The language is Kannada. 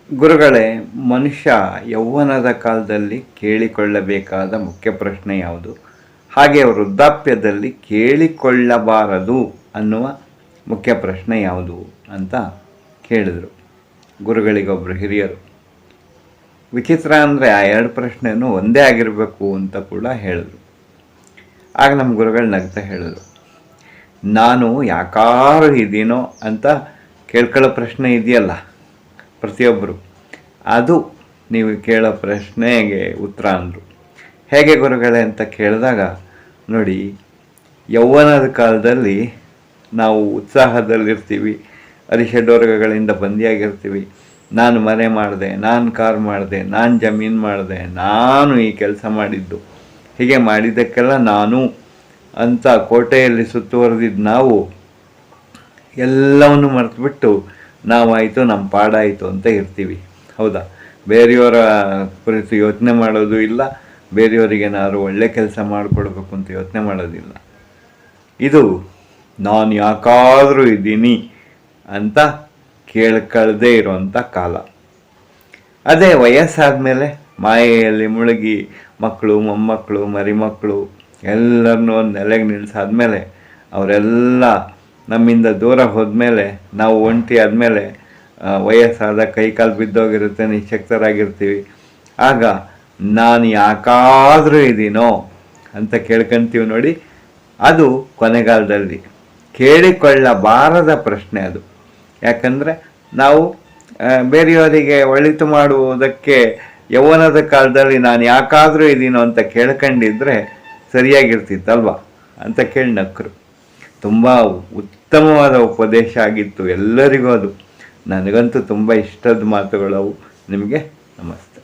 ಗುರುಗಳೇ, ಮನುಷ್ಯ ಯೌವನದ ಕಾಲದಲ್ಲಿ ಕೇಳಿಕೊಳ್ಳಬೇಕಾದ ಮುಖ್ಯ ಪ್ರಶ್ನೆ ಯಾವುದು? ಹಾಗೆ ವೃದ್ಧಾಪ್ಯದಲ್ಲಿ ಕೇಳಿಕೊಳ್ಳಬಾರದು ಅನ್ನುವ ಮುಖ್ಯ ಪ್ರಶ್ನೆ ಯಾವುದು ಅಂತ ಕೇಳಿದರು ಗುರುಗಳಿಗೊಬ್ಬರು ಹಿರಿಯರು. ವಿಚಿತ್ರ ಅಂದರೆ ಆ ಎರಡು ಪ್ರಶ್ನೆಯೂ ಒಂದೇ ಆಗಿರಬೇಕು ಅಂತ ಕೂಡ ಹೇಳಿದ್ರು. ಆಗ ನಮ್ಮ ಗುರುಗಳು ನಗ್ತಾ ಹೇಳಿದ್ರು, ನಾನು ಯಾಕಾರು ಇದ್ದೀನೋ ಅಂತ ಕೇಳ್ಕೊಳ್ಳೋ ಪ್ರಶ್ನೆ ಇದೆಯಲ್ಲ ಪ್ರತಿಯೊಬ್ಬರು, ಅದು ನೀವು ಕೇಳೋ ಪ್ರಶ್ನೆಗೆ ಉತ್ತರ ಅಂದರು. ಹೇಗೆ ಗುರುಗಳೇ ಅಂತ ಕೇಳಿದಾಗ, ನೋಡಿ, ಯೌವನದ ಕಾಲದಲ್ಲಿ ನಾವು ಉತ್ಸಾಹದಲ್ಲಿರ್ತೀವಿ, ಅರಿಷಡ್ವರ್ಗಗಳಿಂದ ಬಂದಿಯಾಗಿರ್ತೀವಿ. ನಾನು ಮನೆ ಮಾಡಿದೆ, ನಾನು ಕಾರ್ ಮಾಡಿದೆ, ನಾನು ಜಮೀನು ಮಾಡಿದೆ, ನಾನು ಈ ಕೆಲಸ ಮಾಡಿದ್ದು, ಹೀಗೆ ಮಾಡಿದ್ದಕ್ಕೆಲ್ಲ ನಾನು ಅಂತ ಕೋಟೆಯಲ್ಲಿ ಸುತ್ತುವರೆದಿದ್ದು ನಾವು ಎಲ್ಲವನ್ನು ಮರೆತುಬಿಟ್ಟು ನಾವಾಯಿತು, ನಮ್ಮ ಪಾಡಾಯಿತು ಅಂತ ಇರ್ತೀವಿ. ಹೌದಾ? ಬೇರೆಯವರ ಕುರಿತು ಯೋಚನೆ ಮಾಡೋದು ಇಲ್ಲ, ಬೇರೆಯವರಿಗೇನಾದ್ರು ಒಳ್ಳೆ ಕೆಲಸ ಮಾಡಿಕೊಡ್ಬೇಕು ಅಂತ ಯೋಚನೆ ಮಾಡೋದಿಲ್ಲ. ಇದು ನಾನು ಯಾಕಾದರೂ ಇದ್ದೀನಿ ಅಂತ ಕೇಳ್ಕೊಳ್ಳದೇ ಇರೋವಂಥ ಕಾಲ. ಅದೇ ವಯಸ್ಸಾದ ಮೇಲೆ ಮಾಯೆಯಲ್ಲಿ ಮುಳುಗಿ ಮಕ್ಕಳು, ಮೊಮ್ಮಕ್ಕಳು, ಮರಿಮಕ್ಕಳು ಎಲ್ಲರನ್ನೂ ಒಂದು ನೆಲೆಗೆ ನಿಲ್ಲಿಸಾದ್ಮೇಲೆ, ಅವರೆಲ್ಲ ನಮ್ಮಿಂದ ದೂರ ಹೋದ್ಮೇಲೆ, ನಾವು ಒಂಟಿ ಆದಮೇಲೆ, ವಯಸ್ಸಾದ ಕೈಕಾಲು ಬಿದ್ದೋಗಿರುತ್ತೆ, ನಿಶಕ್ತರಾಗಿರ್ತೀವಿ. ಆಗ ನಾನು ಯಾಕಾದರೂ ಇದ್ದೀನೋ ಅಂತ ಕೇಳ್ಕೊಂತೀವಿ ನೋಡಿ, ಅದು ಕೊನೆಗಾಲದಲ್ಲಿ ಕೇಳಿಕೊಳ್ಳಬಾರದ ಪ್ರಶ್ನೆ ಅದು. ಯಾಕಂದರೆ ನಾವು ಬೇರೆಯವರಿಗೆ ಒಳಿತು ಮಾಡುವುದಕ್ಕೆ ಯೌವನದ ಕಾಲದಲ್ಲಿ ನಾನು ಯಾಕಾದರೂ ಇದ್ದೀನೋ ಅಂತ ಕೇಳ್ಕೊಂಡಿದ್ರೆ ಸರಿಯಾಗಿರ್ತಿತ್ತಲ್ವ ಅಂತ ಕೇಳಿ ನಕ್ಕರು. ತುಂಬ ಉತ್ತಮವಾದ ಉಪದೇಶ ಆಗಿತ್ತು ಎಲ್ಲರಿಗೂ ಅದು. ನನಗಂತೂ ತುಂಬ ಇಷ್ಟದ ಮಾತುಗಳವು. ನಿಮಗೆ ನಮಸ್ತೆ.